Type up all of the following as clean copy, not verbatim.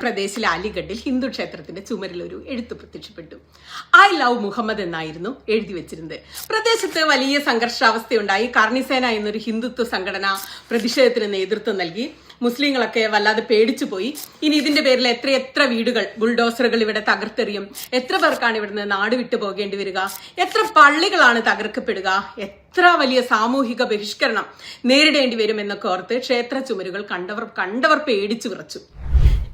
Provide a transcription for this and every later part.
ഉത്തർപ്രദേശിലെ അലിഗഡിൽ ഹിന്ദു ക്ഷേത്രത്തിന്റെ ചുമരിൽ ഒരു എഴുത്ത് പ്രത്യക്ഷപ്പെട്ടു. ഐ ലവ് മുഹമ്മദ് എന്നായിരുന്നു എഴുതി വെച്ചിരുന്നത്. പ്രദേശത്ത് വലിയ സംഘർഷാവസ്ഥയുണ്ടായി. കർണിസേന എന്നൊരു ഹിന്ദുത്വ സംഘടന പ്രതിഷേധത്തിന് നേതൃത്വം നൽകി. മുസ്ലിങ്ങളൊക്കെ വല്ലാതെ പേടിച്ചു പോയി. ഇനി ഇതിന്റെ പേരിൽ എത്ര വീടുകൾ ബുൾഡോസറുകൾ ഇവിടെ തകർത്തെറിയും, എത്ര പേർക്കാണ് ഇവിടുന്ന് നാട് വിട്ടു പോകേണ്ടി വരിക, എത്ര പള്ളികളാണ് തകർക്കപ്പെടുക, എത്ര വലിയ സാമൂഹിക ബഹിഷ്കരണം നേരിടേണ്ടി വരും എന്നൊക്കെ ഓർത്ത് ക്ഷേത്ര ചുമരുകൾ കണ്ടവർ പേടിച്ചു വിറച്ചു.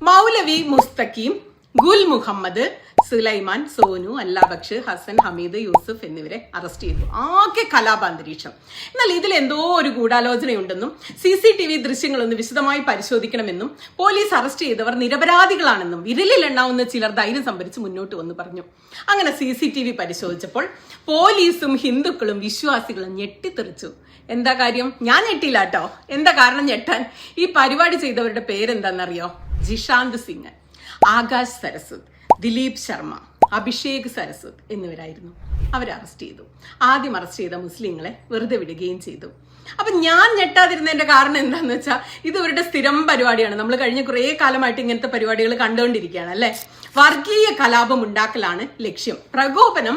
മൗലവി മുസ്തഖീം, ഗുൽ മുഹമ്മദ്, സുലൈമാൻ, സോനു, അല്ലാബക്ഷ്, ഹസൻ, ഹമീദ്, യൂസുഫ് എന്നിവരെ അറസ്റ്റ് ചെയ്തു. ആകെ കലാപാന്തരീക്ഷം. എന്നാൽ ഇതിൽ എന്തോ ഒരു ഗൂഢാലോചനയുണ്ടെന്നും CCTV ദൃശ്യങ്ങളൊന്ന് വിശദമായി പരിശോധിക്കണമെന്നും പോലീസ് അറസ്റ്റ് ചെയ്തവർ നിരപരാധികളാണെന്നും വിരലിൽ എണ്ണാവുന്ന ചിലർ ധൈര്യം സംഭരിച്ച് മുന്നോട്ട് വന്ന് പറഞ്ഞു. അങ്ങനെ CCTV പരിശോധിച്ചപ്പോൾ പോലീസും ഹിന്ദുക്കളും വിശ്വാസികളും ഞെട്ടിത്തെറിച്ചു. എന്താ കാര്യം? ഞാൻ ഞെട്ടിയില്ല കേട്ടോ. എന്താ കാരണം ഞെട്ടാൻ? ഈ പരിപാടി ചെയ്തവരുടെ പേരെന്താണെന്നറിയോ? ജിഷാന്ത് സിംഗ്, ആകാശ് സരസ്വത്, ദിലീപ് ശർമ്മ, അഭിഷേക് സരസ്വത് എന്നിവരായിരുന്നു. അവരെ അറസ്റ്റ് ചെയ്തു. ആദ്യം അറസ്റ്റ് ചെയ്ത മുസ്ലിങ്ങളെ വെറുതെ വിടുകയും ചെയ്തു. അപ്പൊ ഞാൻ ഞെട്ടാതിരുന്നതിന്റെ കാരണം എന്താന്ന് വെച്ചാൽ ഇത് ഇവരുടെ സ്ഥിരം പരിപാടിയാണ്. നമ്മൾ കഴിഞ്ഞ കുറെ കാലമായിട്ട് ഇങ്ങനത്തെ പരിപാടികൾ കണ്ടുകൊണ്ടിരിക്കുകയാണ് അല്ലെ. വർഗീയ കലാപം ഉണ്ടാക്കലാണ് ലക്ഷ്യം. പ്രകോപനം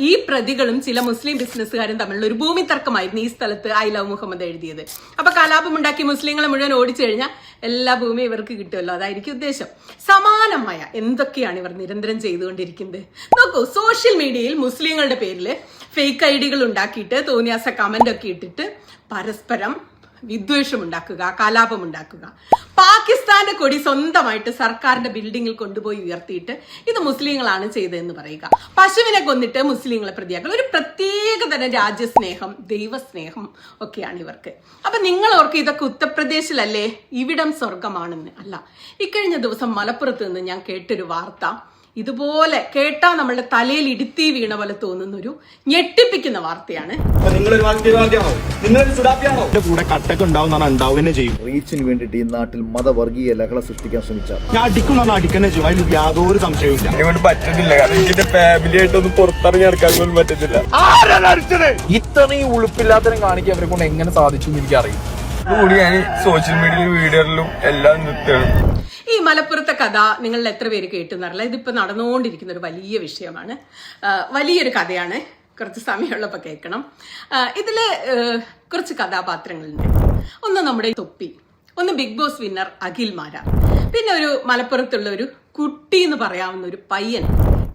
ഈ പ്രതികളും ചില മുസ്ലിം ബിസിനസ്സുകാരും തമ്മിലുള്ള ഒരു ഭൂമി തർക്കമായിരുന്നു ഈ സ്ഥലത്ത് ഐ ലവ് മുഹമ്മദ് എഴുതിയത്. അപ്പൊ കലാപം ഉണ്ടാക്കി മുസ്ലിങ്ങളെ മുഴുവൻ ഓടിച്ചു കഴിഞ്ഞാൽ എല്ലാ ഭൂമിയും ഇവർക്ക് കിട്ടുമല്ലോ, അതായിരിക്കും ഉദ്ദേശം. സമാനമായ എന്തൊക്കെയാണ് ഇവർ നിരന്തരം ചെയ്തുകൊണ്ടിരിക്കുന്നത് നോക്കൂ. സോഷ്യൽ മീഡിയയിൽ മുസ്ലിങ്ങളുടെ പേരിൽ ഫേക്ക് ഐഡികൾ ഉണ്ടാക്കിയിട്ട് തോന്നിയാസ കമന്റ് ഒക്കെ ഇട്ടിട്ട് പരസ്പരം വിദ്വേഷം ഉണ്ടാക്കുക, കലാപം ഉണ്ടാക്കുക. പാകിസ്ഥാന്റെ കൊടി സ്വന്തമായിട്ട് സർക്കാരിന്റെ ബിൽഡിങ്ങിൽ കൊണ്ടുപോയി ഉയർത്തിയിട്ട് ഇത് മുസ്ലിങ്ങളാണ് ചെയ്തതെന്ന് പറയുക. പശുവിനെ കൊന്നിട്ട് മുസ്ലിങ്ങളെ പ്രതിയാക്കുക. ഒരു പ്രത്യേക തരം രാജ്യസ്നേഹം, ദൈവസ്നേഹം ഒക്കെയാണ് ഇവർക്ക്. അപ്പൊ നിങ്ങൾ ഓർക്ക് ഇതൊക്കെ ഉത്തർപ്രദേശിലല്ലേ, ഇവിടം സ്വർഗമാണെന്ന്. അല്ല, ഇക്കഴിഞ്ഞ ദിവസം മലപ്പുറത്ത് നിന്ന് ഞാൻ കേട്ടൊരു വാർത്ത ഇതുപോലെ കേട്ടാ നമ്മളുടെ തലയിൽ ഇടുത്തി വീണ പോലെ തോന്നുന്ന ഒരു ഞെട്ടിപ്പിക്കുന്ന വാർത്തയാണ്. റീച്ചിന് വേണ്ടിയിട്ട് ഈ നാട്ടിൽ മതവർഗീയ ലഹള സൃഷ്ടിക്കാൻ ശ്രമിച്ചാൽ ഞാൻ അടിക്കുന്ന അടിക്കന്നെ ചെയ്യും, അതിൽ യാതൊരു സംശയവും അതുകൊണ്ട് പറ്റുന്നില്ല. കാരണം ഇതിന്റെ ഫാമിലി ആയിട്ടൊന്നും പുറത്തിറങ്ങി നടക്കാൻ പോലും പറ്റത്തില്ല. ഇത്രയും ഉളുപ്പില്ലാത്തരം കാണിക്കാൻ അവരെ കൊണ്ട് എങ്ങനെ സാധിച്ചു എന്ന് എനിക്കറിയാം. കൂടി ഞാൻ സോഷ്യൽ മീഡിയയിലും വീഡിയോയിലും എല്ലാം നിർത്തുകയാണ്. ഈ മലപ്പുറത്തെ കഥ നിങ്ങളിൽ എത്ര പേര് കേട്ടുന്നറിയില്ല. ഇതിപ്പോ നടന്നുകൊണ്ടിരിക്കുന്ന ഒരു വലിയ വിഷയമാണ്, വലിയൊരു കഥയാണ്. കുറച്ച് സമയമുള്ളപ്പോൾ കേൾക്കണം. ഇതില് കുറച്ച് കഥാപാത്രങ്ങളുണ്ട്. ഒന്ന് നമ്മുടെ തൊപ്പി, ഒന്ന് Bigg Boss winner Akhil Marar, പിന്നെ ഒരു മലപ്പുറത്തുള്ള ഒരു കുട്ടി എന്ന് പറയാവുന്ന ഒരു പയ്യൻ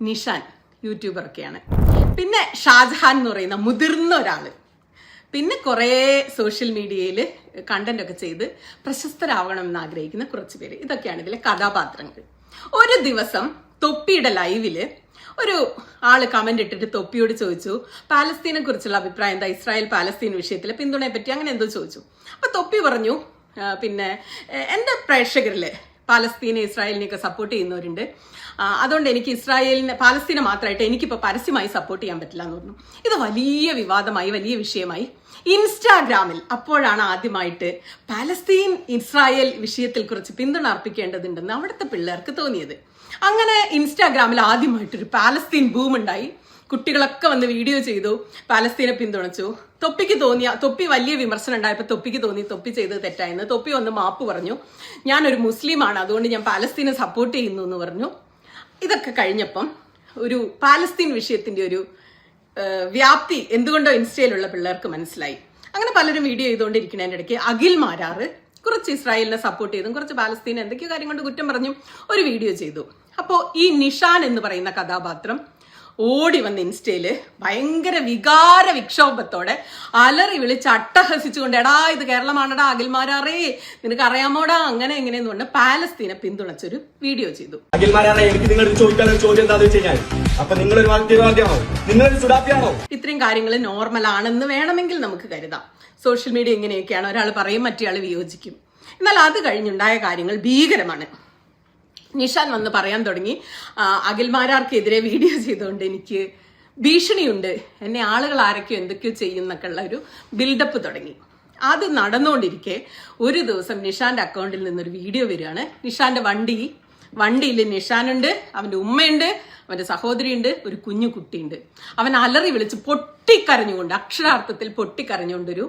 നിഷാൻ, യൂട്യൂബർ ഒക്കെയാണ്, പിന്നെ ഷാജഹാൻ എന്ന് പറയുന്ന മുതിർന്ന ഒരാള്, പിന്നെ കുറേ സോഷ്യൽ മീഡിയയിൽ കണ്ടന്റ് ഒക്കെ ചെയ്ത് പ്രശസ്തരാവണം എന്ന് ആഗ്രഹിക്കുന്ന കുറച്ച് പേര്. ഇതൊക്കെയാണ് ഇതിലെ കഥാപാത്രങ്ങൾ. ഒരു ദിവസം തൊപ്പിയുടെ ലൈവില് ഒരു ആള് കമന്റ് ഇട്ടിട്ട് തൊപ്പിയോട് ചോദിച്ചു, പാലസ്തീനെ കുറിച്ചുള്ള അഭിപ്രായം എന്താ, ഇസ്രായേൽ പാലസ്തീൻ വിഷയത്തിലെ പിന്തുണയെ പറ്റി അങ്ങനെ എന്തോ ചോദിച്ചു. അപ്പൊ തൊപ്പി പറഞ്ഞു, പിന്നെ എന്റെ പ്രേക്ഷകരില് പാലസ്തീനെ ഇസ്രായേലിനെയൊക്കെ സപ്പോർട്ട് ചെയ്യുന്നവരുണ്ട്, അതുകൊണ്ട് എനിക്ക് പാലസ്തീനെ മാത്രമായിട്ട് എനിക്കിപ്പോൾ പരസ്യമായി സപ്പോർട്ട് ചെയ്യാൻ പറ്റില്ല എന്ന് പറഞ്ഞു. ഇത് വലിയ വിവാദമായി, വലിയ വിഷയമായി. ഇൻസ്റ്റാഗ്രാമിൽ അപ്പോഴാണ് ആദ്യമായിട്ട് പാലസ്തീൻ ഇസ്രായേൽ വിഷയത്തിൽ കുറച്ച് പിന്തുണ അർപ്പിക്കേണ്ടതുണ്ടെന്ന് അവിടുത്തെ പിള്ളേർക്ക് തോന്നിയത്. അങ്ങനെ ഇൻസ്റ്റാഗ്രാമിൽ ആദ്യമായിട്ടൊരു പാലസ്തീൻ ബൂം ഉണ്ടായി. കുട്ടികളൊക്കെ വന്ന് വീഡിയോ ചെയ്തു, പാലസ്തീനെ പിന്തുണച്ചു. തൊപ്പി വലിയ വിമർശനം ഉണ്ടായപ്പോൾ തൊപ്പിക്ക് തോന്നി തൊപ്പി ചെയ്തത് തെറ്റായെന്ന്. തൊപ്പി വന്ന് മാപ്പ് പറഞ്ഞു, ഞാനൊരു മുസ്ലിമാണ്, അതുകൊണ്ട് ഞാൻ പാലസ്തീനെ സപ്പോർട്ട് ചെയ്യുന്നു എന്ന് പറഞ്ഞു. ഇതൊക്കെ കഴിഞ്ഞപ്പം ഒരു പാലസ്തീൻ വിഷയത്തിന്റെ ഒരു വ്യാപ്തി എന്തുകൊണ്ടോ ഇൻസ്റ്റയിലുള്ള പിള്ളേർക്ക് മനസ്സിലായി. അങ്ങനെ പലരും വീഡിയോ ചെയ്തുകൊണ്ടിരിക്കുന്നതിന്റെ ഇടയ്ക്ക് അഖിൽ മാരാറ് കുറച്ച് ഇസ്രായേലിനെ സപ്പോർട്ട് ചെയ്തും കുറച്ച് പാലസ്തീനെ എന്തൊക്കെയോ കാര്യം കൊണ്ട് കുറ്റം പറഞ്ഞും ഒരു വീഡിയോ ചെയ്തു. അപ്പോൾ ഈ നിഷാൻ എന്ന് പറയുന്ന കഥാപാത്രം ഓടി വന്ന് ഇൻസ്റ്റയില് ഭയങ്കര വികാര വിക്ഷോഭത്തോടെ അലറി വിളിച്ച് അട്ടഹസിച്ചുകൊണ്ട്, എടാ ഇത് കേരളമാണടാ, അഖിൽമാരാറേ നിനക്ക് അറിയാമോടാ, അങ്ങനെ എങ്ങനെയെന്ന് പറഞ്ഞ് പാലസ്തീനെ പിന്തുണച്ചൊരു വീഡിയോ ചെയ്തു. അഖിൽമാരാറേ, എനിക്ക് നിങ്ങൾ ചോദിക്കാനുള്ള ചോദ്യം എന്താണെന്ന് വെച്ച് കഴിഞ്ഞാൽ, അപ്പൊ നിങ്ങളൊരു വാക്യവാദിയാണോ, നിങ്ങളൊരു സുഡാപ്പിയാണോ? ഇത്രയും കാര്യങ്ങൾ നോർമൽ ആണെന്ന് വേണമെങ്കിൽ നമുക്ക് കരുതാം. സോഷ്യൽ മീഡിയ ഇങ്ങനെയൊക്കെയാണ്, ഒരാൾ പറയും മറ്റേയാൾ വിയോജിക്കും. എന്നാൽ അത് കഴിഞ്ഞുണ്ടായ കാര്യങ്ങൾ ഭീകരമാണ്. നിഷാൻ വന്ന് പറയാൻ തുടങ്ങി, അഖിൽമാരാർക്കെതിരെ വീഡിയോ ചെയ്തുകൊണ്ട് എനിക്ക് ഭീഷണിയുണ്ട്, എന്നെ ആളുകൾ ആരൊക്കെയോ എന്തൊക്കെയോ ചെയ്യുന്നൊക്കെ ഉള്ള ഒരു ബിൽഡപ്പ് തുടങ്ങി. അത് നടന്നുകൊണ്ടിരിക്കെ ഒരു ദിവസം നിഷാന്റെ അക്കൗണ്ടിൽ നിന്നൊരു വീഡിയോ വരികയാണ്. നിഷാന്റെ വണ്ടിയിൽ നിഷാനുണ്ട്, അവന്റെ ഉമ്മയുണ്ട്, അവന്റെ സഹോദരിയുണ്ട്, ഒരു കുഞ്ഞു കുട്ടിയുണ്ട്. അവൻ അലറി വിളിച്ച് പൊട്ടിക്കരഞ്ഞുകൊണ്ട്, അക്ഷരാർത്ഥത്തിൽ പൊട്ടിക്കരഞ്ഞുകൊണ്ടൊരു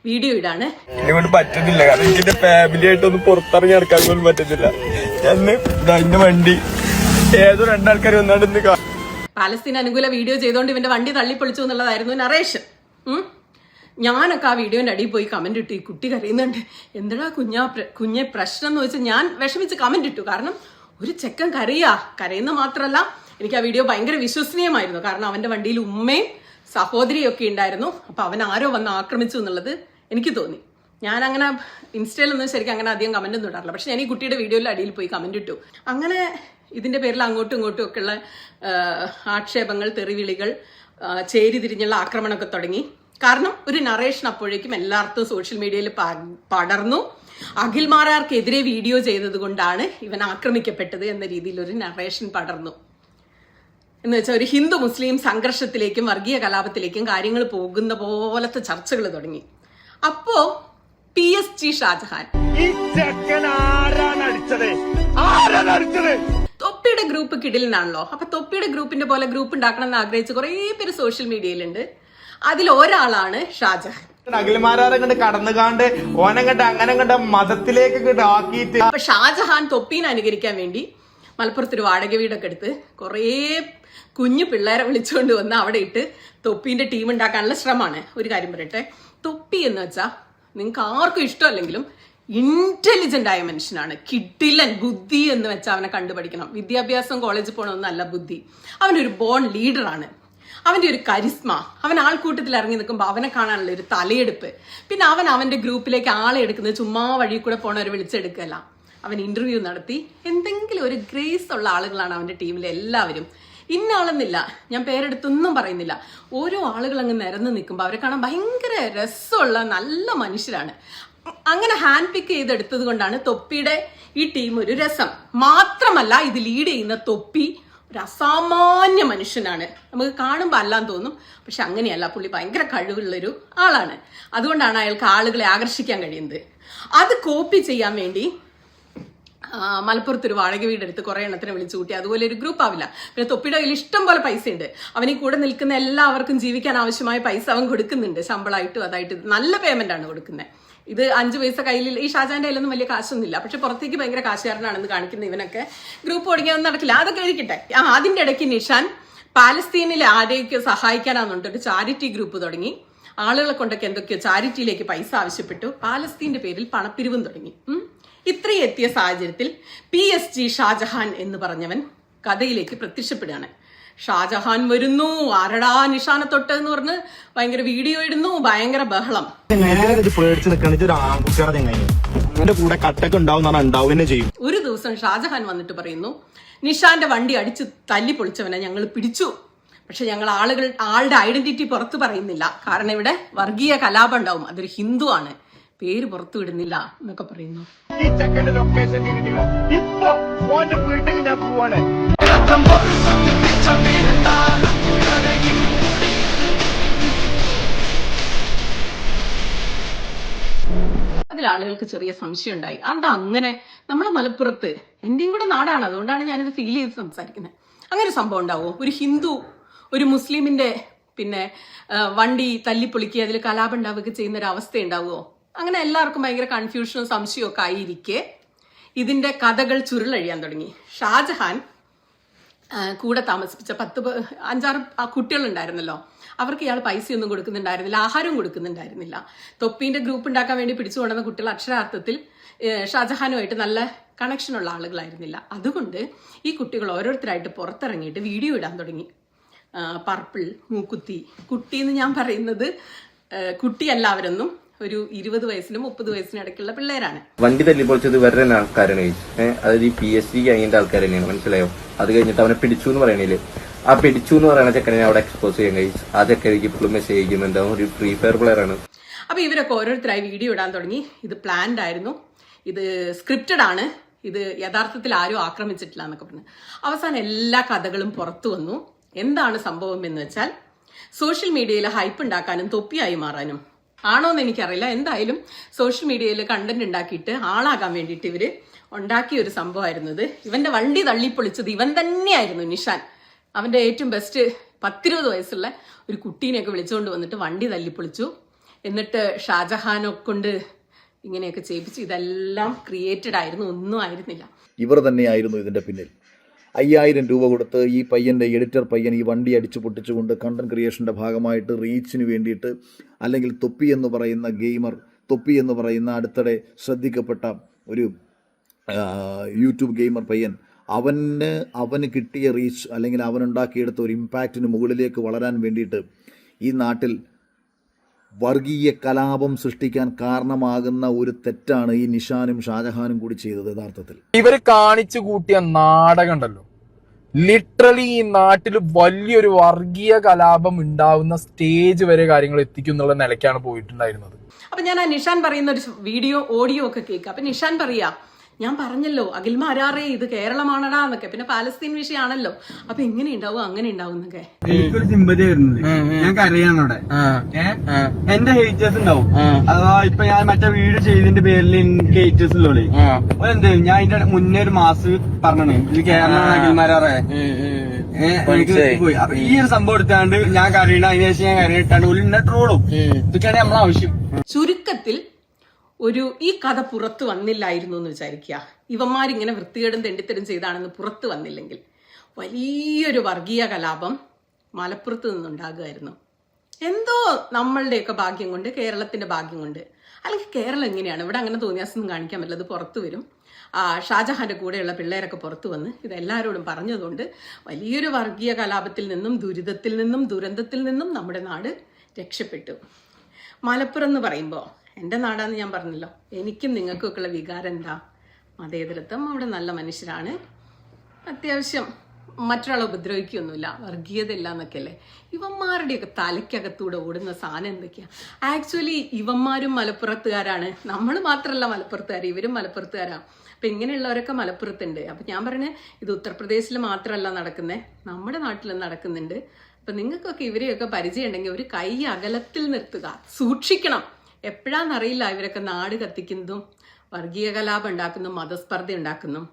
വീഡിയോ ഇടാണ്. എന്നെ പറ്റുന്നില്ല, കാരണം എനിക്ക് എന്റെ ഫാമിലി ആയിട്ടൊന്നും പുറത്തിറങ്ങി നടക്കാൻ പോലും പറ്റുന്നില്ല. എന്റെ വണ്ടി ഏതോ രണ്ടാൾക്കാർ വന്നാണ്ട് പാലസ്തീൻ അനുകൂല വീഡിയോ ചെയ്തുകൊണ്ട് ഇവന്റെ വണ്ടി തള്ളിപ്പൊളിച്ചു എന്നുള്ളതായിരുന്നു നറേഷൻ. ഞാനൊക്കെ ആ വീഡിയോന്റെ അടിയിൽ പോയി കമന്റ് ഇട്ടു. ഈ കുട്ടി കരയുന്നുണ്ട്, എന്തിനാ കുഞ്ഞെ പ്രശ്നം എന്ന് വെച്ചാൽ ഞാൻ വിഷമിച്ച് കമന്റ് ഇട്ടു. കാരണം ഒരു ചെക്കൻ കരയുന്ന മാത്രമല്ല, എനിക്ക് ആ വീഡിയോ ഭയങ്കര വിശ്വസനീയമായിരുന്നു. കാരണം അവന്റെ വണ്ടിയിൽ ഉമ്മയും സഹോദരിയും ഒക്കെ ഉണ്ടായിരുന്നു. അപ്പൊ അവൻ ആരോ വന്ന് ആക്രമിച്ചു എന്നുള്ളത് എനിക്ക് തോന്നി. ഞാൻ അങ്ങനെ ഇൻസ്റ്റയിലൊന്നും ശരിക്കും അങ്ങനെ അധികം കമന്റ് ഒന്നും ഇടാറില്ല. പക്ഷെ ഞാൻ ഈ കുട്ടിയുടെ വീഡിയോയിൽ അടിയിൽ പോയി കമന്റ് ഇട്ടു. അങ്ങനെ ഇതിന്റെ പേരിൽ അങ്ങോട്ടും ഇങ്ങോട്ടും ഒക്കെ ഉള്ള ആക്ഷേപങ്ങൾ, തെറിവിളികൾ, ചേരിതിരിഞ്ഞുള്ള ആക്രമണമൊക്കെ തുടങ്ങി. കാരണം ഒരു നറേഷൻ അപ്പോഴേക്കും എല്ലായിടത്തും സോഷ്യൽ മീഡിയയിൽ പടർന്നു. അഖിൽ മാരാർക്കെതിരെ വീഡിയോ ചെയ്തത് കൊണ്ടാണ് ഇവൻ ആക്രമിക്കപ്പെട്ടത് എന്ന രീതിയിൽ ഒരു നറേഷൻ പടർന്നു. എന്ന് വെച്ചാൽ ഒരു ഹിന്ദു മുസ്ലിം സംഘർഷത്തിലേക്കും വർഗീയ കലാപത്തിലേക്കും കാര്യങ്ങൾ പോകുന്ന പോലത്തെ ചർച്ചകൾ തുടങ്ങി. അപ്പോ PSG ഷാജഹാൻ തൊപ്പിയുടെ ഗ്രൂപ്പ് കിടിലിനാണല്ലോ. അപ്പൊ തൊപ്പിയുടെ ഗ്രൂപ്പിന്റെ പോലെ ഗ്രൂപ്പ് ഉണ്ടാക്കണം എന്ന് ആഗ്രഹിച്ച് കുറെ പേര് സോഷ്യൽ മീഡിയയിലുണ്ട്. അതിൽ ഒരാളാണ് ഷാജഹാൻ. അഖിൽമാരാരെ കടന്നുകാണ്ട് ഓനങ്ങട്ട് അങ്ങനെ കണ്ട മതത്തിലേക്ക് ആക്കിയിട്ട് അപ്പൊ ഷാജഹാൻ തൊപ്പീനെ അനുകരിക്കാൻ വേണ്ടി മലപ്പുറത്ത് ഒരു വാടക വീടൊക്കെ എടുത്ത് കുറേ കുഞ്ഞു പിള്ളേരെ വിളിച്ചുകൊണ്ട് വന്ന് അവിടെ ഇട്ട് തൊപ്പീന്റെ ടീം ഉണ്ടാക്കാനുള്ള ശ്രമമാണ്. ഒരു കാര്യം പറയട്ടെ, തൊപ്പി എന്ന് വെച്ചാൽ നിങ്ങൾക്ക് ആർക്കും ഇഷ്ടമല്ലെങ്കിലും ഇന്റലിജന്റ് ആയ മനുഷ്യനാണ്. കിടിലൻ ബുദ്ധി എന്ന് വെച്ചാൽ അവനെ കണ്ടുപഠിക്കണം. വിദ്യാഭ്യാസം കോളേജിൽ പോകണമെന്നല്ല ബുദ്ധി. അവനൊരു ബോൺ ലീഡറാണ്. അവന്റെ ഒരു കരിസ്മ, അവൻ ആൾക്കൂട്ടത്തിൽ ഇറങ്ങി നിൽക്കുമ്പോൾ അവനെ കാണാനുള്ള ഒരു തലയെടുപ്പ്. പിന്നെ അവന്റെ ഗ്രൂപ്പിലേക്ക് ആളെ എടുക്കുന്നത് ചുമ്മാ വഴി കൂടെ പോണവരെ വിളിച്ചെടുക്കല്ല. അവൻ ഇന്റർവ്യൂ നടത്തി. എന്തെങ്കിലും ഒരു ഗ്രേസ് ഉള്ള ആളുകളാണ് അവന്റെ ടീമിലെ എല്ലാവരും. ഇന്നാളെന്നില്ല, ഞാൻ പേരെടുത്തൊന്നും പറയുന്നില്ല. ഓരോ ആളുകൾ അങ്ങ് നിരന്ന് നിൽക്കുമ്പോൾ അവരെ കാണാൻ ഭയങ്കര രസമുള്ള നല്ല മനുഷ്യരാണ്. അങ്ങനെ ഹാൻഡ് പിക്ക് ചെയ്തെടുത്തത് കൊണ്ടാണ് തൊപ്പിയുടെ ഈ ടീം ഒരു രസം. മാത്രമല്ല ഇത് ലീഡ് ചെയ്യുന്ന തൊപ്പി ഒരു അസാമാന്യ മനുഷ്യനാണ്. നമുക്ക് കാണുമ്പോൾ അല്ലാന്ന് തോന്നും, പക്ഷെ അങ്ങനെയല്ല. പുള്ളി ഭയങ്കര കഴിവുള്ളൊരു ആളാണ്. അതുകൊണ്ടാണ് അയാൾക്ക് ആളുകളെ ആകർഷിക്കാൻ കഴിയുന്നത്. അത് കോപ്പി ചെയ്യാൻ വേണ്ടി മലപ്പുറത്ത് ഒരു വാടക വീടെടുത്ത് കുറെ എണ്ണത്തിനെ വിളിച്ചു കൂട്ടി. അതുപോലെ ഒരു ഗ്രൂപ്പ് ആവില്ല. പിന്നെ തൊപ്പിയുടെ കയ്യിൽ ഇഷ്ടം പോലെ പൈസ ഉണ്ട്. അവനീ കൂടെ നിൽക്കുന്ന എല്ലാവർക്കും ജീവിക്കാൻ ആവശ്യമായ പൈസ അവൻ കൊടുക്കുന്നുണ്ട്. ശമ്പളമായിട്ടും അതായിട്ട് നല്ല പേയ്മെന്റ് ആണ് കൊടുക്കുന്നത്. ഇത് 5 പൈസ കയ്യിൽ, ഈ ഷാജാന്റെ കയ്യിലൊന്നും വലിയ കാശൊന്നുമില്ല, പക്ഷെ പുറത്തേക്ക് ഭയങ്കര കാശുകാരനാണെന്ന് കാണിക്കുന്ന ഇവനൊക്കെ ഗ്രൂപ്പ് ഓടിക്കാനൊന്നും നടക്കില്ല. അതൊക്കെ എഴുതിക്കട്ടെ. അതിന്റെ ഇടയ്ക്ക് നിഷാൻ പാലസ്തീനിലെ ആരെയൊക്കെ സഹായിക്കാനാണെന്നുണ്ട് ഒരു ചാരിറ്റി ഗ്രൂപ്പ് തുടങ്ങി. ആളുകളെ കൊണ്ടൊക്കെ എന്തൊക്കെയോ ചാരിറ്റിയിലേക്ക് പൈസ ആവശ്യപ്പെട്ടു. പാലസ്തീന്റെ പേരിൽ പണപ്പിരിവും തുടങ്ങി. ഇത്രയും എത്തിയ സാഹചര്യത്തിൽ PSG ഷാജഹാൻ എന്ന് പറഞ്ഞവൻ കഥയിലേക്ക് പ്രത്യക്ഷപ്പെടുകയാണ്. ഷാജഹാൻ വരുന്നു, ആരടാ നിഷാനെ തൊട്ട് എന്ന് പറഞ്ഞ് ഭയങ്കര വീഡിയോ ഇടുന്നു, ഭയങ്കര ബഹളം. പേടിച്ച് നിൽക്കണിച്ച് ഒരു ആൺകുട്ടിയുടെ ചെങ്ങായി എന്റെ കൂടെ കട്ടൊക്കെ ഉണ്ടാവും ചെയ്യും. ഒരു ദിവസം ഷാജഹാൻ വന്നിട്ട് പറയുന്നു, നിഷാന്റെ വണ്ടി അടിച്ച് തല്ലി പൊളിച്ചവനെ ഞങ്ങൾ പിടിച്ചു. പക്ഷെ ഞങ്ങൾ ആളുടെ ഐഡന്റിറ്റി പുറത്തു പറയുന്നില്ല. കാരണം ഇവിടെ വർഗീയ കലാപം ഉണ്ടാവും, അതൊരു ഹിന്ദു ആണ്, പേര് പുറത്തു വിടുന്നില്ല എന്നൊക്കെ പറയുന്നു. ഈ ചെക്കന്റെ ലൊക്കേഷൻ ഇപ്പൊ ഓന്റെ വീട്ടിൽ ഞാൻ പോവാണ്. അതിൽ ആളുകൾക്ക് ചെറിയ സംശയം ഉണ്ടായി. അതാ അങ്ങനെ നമ്മളെ മലപ്പുറത്ത്, എന്റെയും കൂടെ നാടാണ്, അതുകൊണ്ടാണ് ഞാനിത് ഫീൽ ചെയ്ത് സംസാരിക്കുന്നത്. അങ്ങനെ ഒരു സംഭവം ഉണ്ടാവോ? ഒരു ഹിന്ദു ഒരു മുസ്ലിമിന്റെ പിന്നെ വണ്ടി തല്ലിപ്പൊളിക്കുക, അതിൽ കലാപം ഉണ്ടാവുകയൊക്കെ ചെയ്യുന്ന ഒരു അവസ്ഥ ഉണ്ടാവുമോ? അങ്ങനെ എല്ലാവർക്കും ഭയങ്കര കൺഫ്യൂഷനും സംശയവും ഒക്കെ ആയിരിക്കെ ഇതിന്റെ കഥകൾ ചുരുളഴിയാൻ തുടങ്ങി. ഷാജഹാൻ കൂടെ താമസിപ്പിച്ച 5-6 കുട്ടികളുണ്ടായിരുന്നല്ലോ, അവർക്ക് ഇയാൾ പൈസയൊന്നും കൊടുക്കുന്നുണ്ടായിരുന്നില്ല, ആഹാരവും കൊടുക്കുന്നുണ്ടായിരുന്നില്ല. തൊപ്പീന്റെ ഗ്രൂപ്പ് ഉണ്ടാക്കാൻ വേണ്ടി പിടിച്ചു കൊണ്ടുവന്ന കുട്ടികൾ അക്ഷരാർത്ഥത്തിൽ ഷാജഹാനുമായിട്ട് നല്ല കണക്ഷനുള്ള ആളുകളായിരുന്നില്ല. അതുകൊണ്ട് ഈ കുട്ടികൾ ഓരോരുത്തരായിട്ട് പുറത്തിറങ്ങിയിട്ട് വീഡിയോ ഇടാൻ തുടങ്ങി. പർപ്പിൾ, മൂക്കുത്തി, കുട്ടി എന്ന് ഞാൻ പറയുന്നത് കുട്ടിയല്ല, അവരൊന്നും ഒരു 20 വയസ്സിനും 30 വയസ്സിനും ഇടയ്ക്കുള്ള പിള്ളേരാണ്. വണ്ടി തല്ലിപ്പൊളിച്ചത് വേറെ ആൾക്കാരാണ്. അതായത് ഈ PSG കഴിഞ്ഞിട്ട് ആൾക്കാർ തന്നെയാണ്, മനസ്സിലായോ? അത് കഴിഞ്ഞിട്ട് അവനെ പിടിച്ചു എന്ന് പറയണില്ലേ, ആ പിടിച്ചു എന്ന് പറയുന്ന ചെക്കനെ അവിടെ എക്സ്പോസ് ചെയ്യാൻ കഴിയും. ആ ചെക്കനിക്ക് ഇപ്പോഴും മെസ്സേജ് അയക്കുന്നുണ്ടാവും, ഒരു ഫ്രീ ഫയർ പ്ലെയർ ആണ്. അപ്പൊ ഇവരൊക്കെ ഓരോരുത്തരായി വീഡിയോ ഇടാൻ തുടങ്ങി. ഇത് പ്ലാൻഡ് ആയിരുന്നു, ഇത് സ്ക്രിപ്റ്റഡ് ആണ്, ഇത് യഥാർത്ഥത്തിൽ ആരും ആക്രമിച്ചിട്ടില്ല എന്നൊക്കെ പറഞ്ഞു. അവസാനം എല്ലാ കഥകളും പുറത്തു വന്നു. എന്താണ് സംഭവം എന്ന് വെച്ചാൽ, സോഷ്യൽ മീഡിയയിൽ ഹൈപ്പ് ഉണ്ടാക്കാനും തൊപ്പിയായി മാറാനും ആണോന്ന് എനിക്കറിയില്ല. എന്തായാലും സോഷ്യൽ മീഡിയയിൽ കണ്ടന്റ് ഉണ്ടാക്കിയിട്ട് ആളാകാൻ വേണ്ടിയിട്ട് ഇവര് ഉണ്ടാക്കിയ ഒരു സംഭവമായിരുന്നത്. ഇവന്റെ വണ്ടി തള്ളിപ്പൊളിച്ചത് ഇവൻ തന്നെയായിരുന്നു, നിഷാൻ. അവന്റെ ഏറ്റവും ബെസ്റ്റ് 10-20 വയസ്സുള്ള ഒരു കുട്ടീനെയൊക്കെ വിളിച്ചുകൊണ്ട് വന്നിട്ട് വണ്ടി തല്ലിപ്പൊളിച്ചു. എന്നിട്ട് ഷാജഹാനെ കൊണ്ട് ഇങ്ങനെയൊക്കെ ചെയ്യിപ്പിച്ച് ഇതെല്ലാം ക്രിയേറ്റഡ് ആയിരുന്നു, ഒന്നും ആയിരുന്നില്ല. ഇവർ തന്നെയായിരുന്നു ഇതിൻ്റെ പിന്നിൽ. 5000 രൂപ കൊടുത്ത് ഈ പയ്യൻ്റെ എഡിറ്റർ പയ്യൻ ഈ വണ്ടി അടിച്ചു പൊട്ടിച്ചുകൊണ്ട് കണ്ടന്റ് ക്രിയേഷൻ്റെ ഭാഗമായിട്ട് റീച്ചിന് വേണ്ടിയിട്ട്, അല്ലെങ്കിൽ തൊപ്പി എന്ന് പറയുന്ന ഗെയിമർ, തൊപ്പി എന്ന് പറയുന്ന അടുത്തിടെ ശ്രദ്ധിക്കപ്പെട്ട ഒരു യൂട്യൂബ് ഗെയിമർ പയ്യൻ, അവന് കിട്ടിയ റീച്ച് അല്ലെങ്കിൽ അവനുണ്ടാക്കിയെടുത്ത ഒരു ഇമ്പാക്റ്റിന് മുകളിലേക്ക് വളരാൻ വേണ്ടിയിട്ട് ഈ നാട്ടിൽ വർഗീയ കലാപം സൃഷ്ടിക്കാൻ കാരണമാകുന്ന ഒരു തെറ്റാണ് ഈ നിഷാനും ഷാജഹാനും കൂടി ചെയ്തത്. യഥാർത്ഥത്തിൽ ഇവര് കാണിച്ചു കൂട്ടിയ നാടകം ഉണ്ടല്ലോ, ലിറ്ററലി ഈ നാട്ടിൽ വലിയൊരു വർഗീയ കലാപം ഉണ്ടാവുന്ന സ്റ്റേജ് വരെ കാര്യങ്ങൾ എത്തിക്കും എന്നുള്ള നിലയ്ക്കാണ് പോയിട്ടുണ്ടായിരുന്നത്. അപ്പൊ ഞാൻ ആ നിഷാൻ പറയുന്ന ഒരു വീഡിയോ ഓഡിയോ ഒക്കെ കേൾക്കാം. അപ്പൊ നിഷാൻ പറയാ, ഞാൻ പറഞ്ഞല്ലോ അഖിൽമാ അരാറേ ഇത് കേരളമാണടാ എന്നൊക്കെ, പിന്നെ പാലസ്തീൻ വിഷയമാണല്ലോ, അപ്പൊ എങ്ങനെ ഉണ്ടാവും അങ്ങനെ ഉണ്ടാവും എന്നൊക്കെ. എനിക്കൊരു സിമ്പതി വരുന്നത് ഞാൻ കരയാണവിടെ. എന്റെ ഹേറ്റേഴ്സ് ഉണ്ടാവും. അഥവാ ഇപ്പൊ ഞാൻ മറ്റേ വീഡിയോ ചെയ്തതിന്റെ പേരിൽ എനിക്ക് ഹേറ്റേഴ്സ് ഉള്ളോളേ എന്ത്, ഞാൻ അതിന്റെ മുന്നേ ഒരു മാസ് പറഞ്ഞു ഇത് കേരളമാണ് അഖിൽമാരാറേ പോയി. അപ്പൊ ഈ ഒരു സംഭവം എടുത്താണ്ട് ഞാൻ കരയണ, അതിന് ശേഷം ഞാൻ കരയിട്ടാണ്ട് ഉള്ളിൽ ട്രോളും. ഇതൊക്കെയാണ് നമ്മളെ ആവശ്യം. ചുരുക്കത്തിൽ ഈ കഥ പുറത്തു വന്നില്ലായിരുന്നു എന്ന് വിചാരിക്കുക, ഇവന്മാരിങ്ങനെ വൃത്തികേടും തെണ്ടിത്തരും ചെയ്താണെന്ന് പുറത്തു വന്നില്ലെങ്കിൽ വലിയൊരു വർഗീയ കലാപം മലപ്പുറത്ത് നിന്നുണ്ടാകുമായിരുന്നു. എന്തോ നമ്മളുടെയൊക്കെ ഭാഗ്യം കൊണ്ട്, കേരളത്തിന്റെ ഭാഗ്യം കൊണ്ട്, അല്ലെങ്കിൽ കേരളം എങ്ങനെയാണ്, ഇവിടെ അങ്ങനെ തോന്നിയാസൊന്നും കാണിക്കാൻ പറ്റില്ല, അത് പുറത്തു വരും. ഷാജഹാന്റെ കൂടെയുള്ള പിള്ളേരൊക്കെ പുറത്തു വന്ന് ഇതെല്ലാവരോടും പറഞ്ഞതുകൊണ്ട് വലിയൊരു വർഗീയ കലാപത്തിൽ നിന്നും, ദുരിതത്തിൽ നിന്നും, ദുരന്തത്തിൽ നിന്നും നമ്മുടെ നാട് രക്ഷപ്പെട്ടു. മലപ്പുറം എന്ന് പറയുമ്പോൾ എൻ്റെ നാടാന്ന് ഞാൻ പറഞ്ഞല്ലോ, എനിക്കും നിങ്ങൾക്കൊക്കെ ഉള്ള വികാരം എന്താ? മതേതരത്വം. അവിടെ നല്ല മനുഷ്യരാണ്, അത്യാവശ്യം മറ്റൊരാളെ ഉപദ്രവിക്കുകയൊന്നുമില്ല, വർഗീയത ഇല്ല എന്നൊക്കെ അല്ലേ. ഇവന്മാരുടെയൊക്കെ തലയ്ക്കകത്തൂടെ ഓടുന്ന സാധനം എന്തൊക്കെയാ? ആക്ച്വലി ഇവന്മാരും മലപ്പുറത്തുകാരാണ്, നമ്മൾ മാത്രമല്ല മലപ്പുറത്തുകാർ, ഇവരും മലപ്പുറത്തുകാരാണ്. അപ്പം ഇങ്ങനെയുള്ളവരൊക്കെ മലപ്പുറത്തുണ്ട്. അപ്പം ഞാൻ പറഞ്ഞ ഇത് ഉത്തർപ്രദേശിൽ മാത്രമല്ല നടക്കുന്നത്, നമ്മുടെ നാട്ടിലും നടക്കുന്നുണ്ട്. അപ്പം നിങ്ങൾക്കൊക്കെ ഇവരെയൊക്കെ പരിചയം ഉണ്ടെങ്കിൽ ഒരു കൈ അകലത്തിൽ നിർത്തുക, സൂക്ഷിക്കണം. എപ്പോഴാണെന്നറിയില്ല ഇവരൊക്കെ നാട് കത്തിക്കുന്നതും വർഗീയ കലാപം ഉണ്ടാക്കുന്നതും മതസ്പർദ്ധ ഉണ്ടാക്കുന്നതും.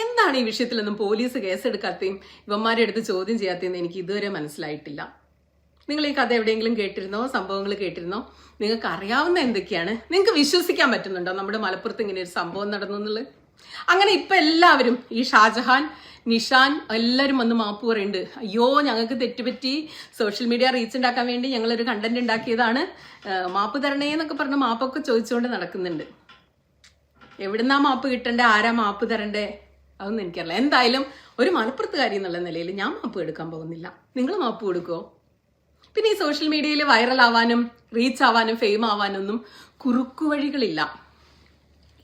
എന്താണ് ഈ വിഷയത്തിലൊന്നും പോലീസ് കേസെടുക്കാത്തയും ഇവന്മാരെ എടുത്ത് ചോദ്യം ചെയ്യാത്തതെന്ന് എനിക്ക് ഇതുവരെ മനസ്സിലായിട്ടില്ല. നിങ്ങൾ ഈ കഥ എവിടെയെങ്കിലും കേട്ടിരുന്നോ? സംഭവങ്ങൾ കേട്ടിരുന്നോ? നിങ്ങൾക്ക് അറിയാവുന്ന എന്തൊക്കെയാണ്? നിങ്ങൾക്ക് വിശ്വസിക്കാൻ പറ്റുന്നുണ്ടോ നമ്മുടെ മലപ്പുറത്ത് ഇങ്ങനെ ഒരു സംഭവം നടന്നു എന്നുള്ളത്? അങ്ങനെ ഇപ്പൊ എല്ലാവരും, ഈ ഷാജഹാൻ, നിഷാൻ എല്ലാവരും വന്ന് മാപ്പ് പറയുന്നുണ്ട്. അയ്യോ ഞങ്ങൾക്ക് തെറ്റുപറ്റി, സോഷ്യൽ മീഡിയ റീച്ച് ഉണ്ടാക്കാൻ വേണ്ടി ഞങ്ങളൊരു കണ്ടന്റ് ഉണ്ടാക്കിയതാണ്, മാപ്പ് തരണേ എന്നൊക്കെ പറഞ്ഞ് മാപ്പൊക്കെ ചോദിച്ചുകൊണ്ട് നടക്കുന്നുണ്ട്. എവിടുന്നാ മാപ്പ് കിട്ടണ്ടേ, ആരാ മാപ്പ് തരണ്ടേ, അതൊന്നും എനിക്കറിയില്ല. എന്തായാലും ഒരു മലപ്പുറത്തുകാരി എന്നുള്ള നിലയിൽ ഞാൻ മാപ്പ് എടുക്കാൻ പോകുന്നില്ല. നിങ്ങൾ മാപ്പ് കൊടുക്കുമോ? പിന്നെ ഈ സോഷ്യൽ മീഡിയയിൽ വൈറൽ ആവാനും റീച്ച് ആവാനും ഫെയിം ആവാനൊന്നും കുറുക്കുവഴികളില്ല.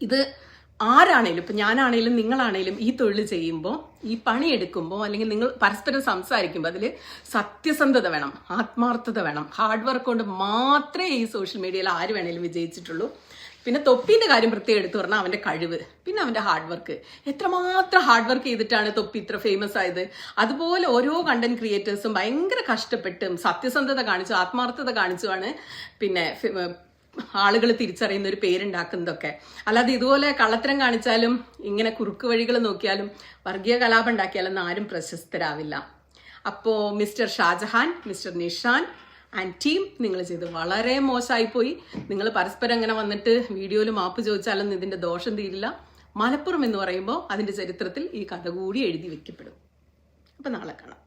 ഇത് ആരാണേലും, ഇപ്പം ഞാനാണേലും നിങ്ങളാണേലും ഈ തൊഴിൽ ചെയ്യുമ്പോൾ, ഈ പണിയെടുക്കുമ്പോൾ, അല്ലെങ്കിൽ നിങ്ങൾ പരസ്പരം സംസാരിക്കുമ്പോൾ അതിൽ സത്യസന്ധത വേണം, ആത്മാർത്ഥത വേണം. ഹാർഡ് വർക്ക് കൊണ്ട് മാത്രമേ ഈ സോഷ്യൽ മീഡിയയിൽ ആര് വേണേലും വിജയിച്ചിട്ടുള്ളൂ. പിന്നെ തൊപ്പീൻ്റെ കാര്യം പ്രത്യേകം എടുത്തു പറഞ്ഞാൽ അവൻ്റെ കഴിവ്, പിന്നെ അവൻ്റെ ഹാർഡ് വർക്ക്. എത്രമാത്രം ഹാർഡ് വർക്ക് ചെയ്തിട്ടാണ് തൊപ്പി ഇത്ര ഫേമസ് ആയത്. അതുപോലെ ഓരോ കണ്ടന്റ് ക്രിയേറ്റേഴ്സും ഭയങ്കര കഷ്ടപ്പെട്ടും സത്യസന്ധത കാണിച്ചു, ആത്മാർത്ഥത കാണിച്ചുമാണ് പിന്നെ ആളുകൾ തിരിച്ചറിയുന്ന ഒരു പേരുണ്ടാക്കുന്നതൊക്കെ. അല്ലാതെ ഇതുപോലെ കള്ളത്തരം കാണിച്ചാലും ഇങ്ങനെ കുറുക്ക് വഴികൾ നോക്കിയാലും വർഗീയ കലാപം ഉണ്ടാക്കിയാലൊന്നും ആരും പ്രശസ്തരാവില്ല. അപ്പോൾ mister Shajahan, mister Nishan and team, നിങ്ങൾ ചെയ്ത് വളരെ മോശമായിപ്പോയി. നിങ്ങൾ പരസ്പരം അങ്ങനെ വന്നിട്ട് വീഡിയോയിൽ മാപ്പ് ചോദിച്ചാലൊന്നും ഇതിന്റെ ദോഷം തീരില്ല. മലപ്പുറം എന്ന് പറയുമ്പോൾ അതിന്റെ ചരിത്രത്തിൽ ഈ കഥ കൂടി എഴുതി വെക്കപ്പെടും. അപ്പം നാളെ കാണാം.